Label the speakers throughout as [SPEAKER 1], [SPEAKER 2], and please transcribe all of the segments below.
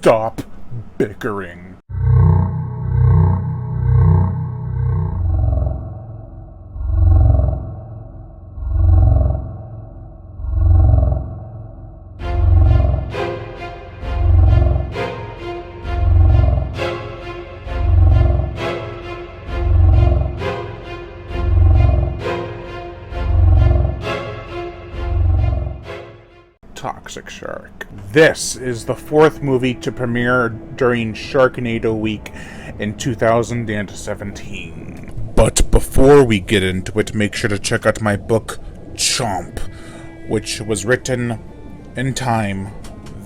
[SPEAKER 1] Stop bickering. Toxic Shark. This is the fourth movie to premiere during Sharknado Week in 2017. But before we get into it, make sure to check out my book, Chomp, which was written in time,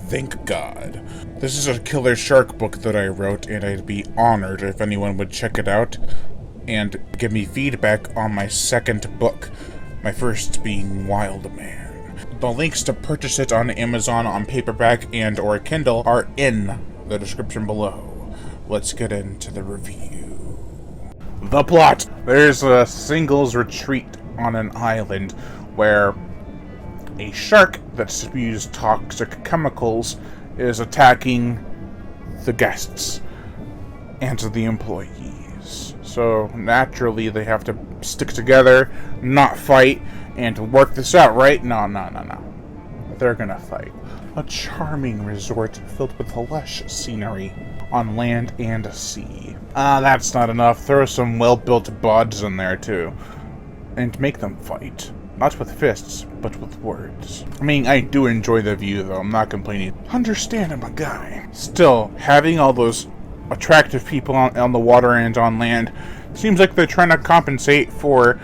[SPEAKER 1] thank God. This is a killer shark book that I wrote, and I'd be honored if anyone would check it out and give me feedback on my second book, my first being Wild Man. The links to purchase it on Amazon on paperback and or Kindle are in the description below. Let's get into the review. The plot. There's a singles retreat on an island where a shark that spews toxic chemicals is attacking the guests and the employees. So naturally they have to stick together, not fight, and work this out, right? No. They're gonna fight. A charming resort filled with lush scenery on land and sea. That's not enough. Throw some well-built bods in there, too. And make them fight. Not with fists, but with words. I mean, I do enjoy the view, though. I'm not complaining. Understand I'm a guy. Still, having all those attractive people on the water and on land seems like they're trying to compensate for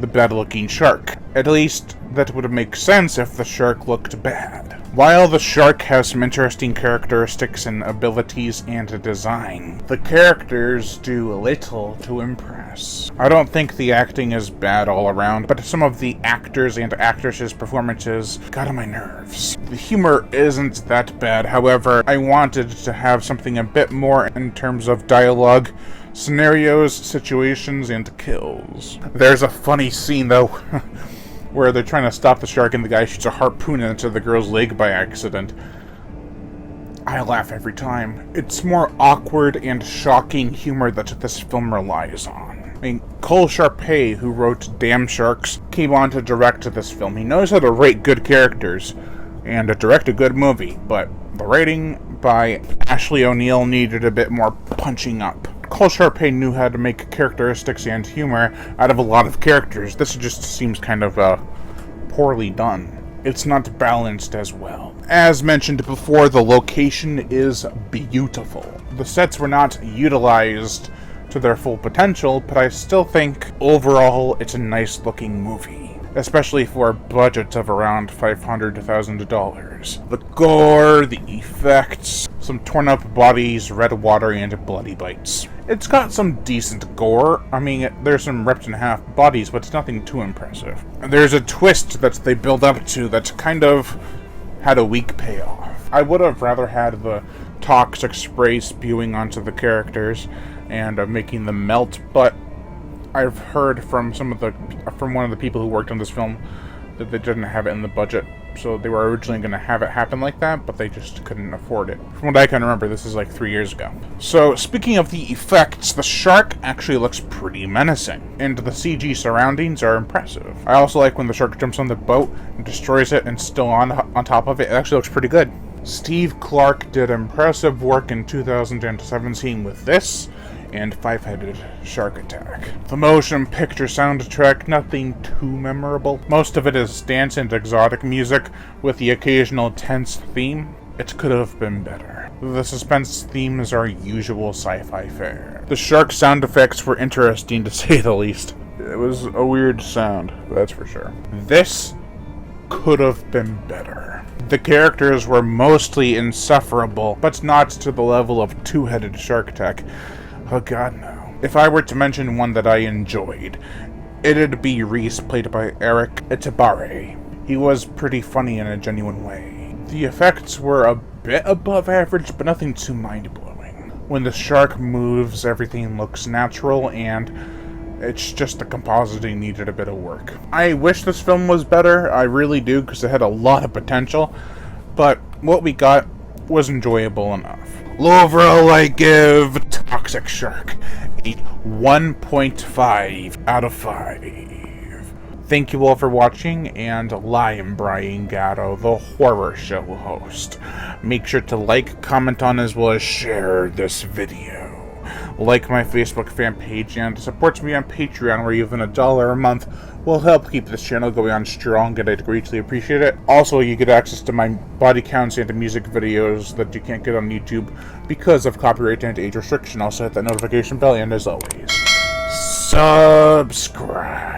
[SPEAKER 1] the bad-looking shark. At least, that would make sense if the shark looked bad. While the shark has some interesting characteristics and abilities and design, the characters do little to impress. I don't think the acting is bad all around, but some of the actors and actresses' performances got on my nerves. The humor isn't that bad, however, I wanted to have something a bit more in terms of dialogue, scenarios, situations, and kills. There's a funny scene, though, where they're trying to stop the shark and the guy shoots a harpoon into the girl's leg by accident. I laugh every time. It's more awkward and shocking humor that this film relies on. I mean, Cole Sharpay, who wrote Damn Sharks, came on to direct this film. He knows how to write good characters and to direct a good movie, but the writing by Ashley O'Neil needed a bit more punching up. Cole Sharpay knew how to make characteristics and humor out of a lot of characters. This just seems kind of poorly done. It's not balanced as well. As mentioned before, the location is beautiful. The sets were not utilized to their full potential, but I still think overall it's a nice looking movie, especially for a budget of around $500,000. The gore, the effects, some torn up bodies, red water, and bloody bites. It's got some decent gore. I mean, there's some ripped in half bodies, but it's nothing too impressive. There's a twist that they build up to that kind of had a weak payoff. I would have rather had the toxic spray spewing onto the characters and making them melt, but I've heard from one of the people who worked on this film that they didn't have it in the budget, so they were originally going to have it happen like that, but they just couldn't afford it. From what I can remember, this is like 3 years ago. So, speaking of the effects, the shark actually looks pretty menacing, and the CG surroundings are impressive. I also like when the shark jumps on the boat and destroys it and still on top of it. It actually looks pretty good. Steve Clark did impressive work in 2017 with this and Five-Headed Shark Attack. The motion picture soundtrack, nothing too memorable. Most of it is dance and exotic music with the occasional tense theme. It could have been better. The suspense themes are usual sci-fi fare. The shark sound effects were interesting to say the least. It was a weird sound, that's for sure. This could have been better. The characters were mostly insufferable, but not to the level of Two-Headed Shark Attack. Oh god, no. If I were to mention one that I enjoyed, it'd be Reese, played by Eric Itabare. He was pretty funny in a genuine way. The effects were a bit above average, but nothing too mind-blowing. When the shark moves, everything looks natural, and it's just the compositing needed a bit of work. I wish this film was better, I really do, because it had a lot of potential, but what we got was enjoyable enough. Overall, I give Toxic Shark a 1.5 out of 5. Thank you all for watching, and I am Brian Gatto, the horror show host. Make sure to like, comment on, as well as share this video. Like my Facebook fan page and support me on Patreon, where even $1 a month will help keep this channel going on strong, and I'd greatly appreciate it. Also, you get access to my body counts and music videos that you can't get on YouTube because of copyright and age restriction. Also hit that notification bell, and as always, subscribe.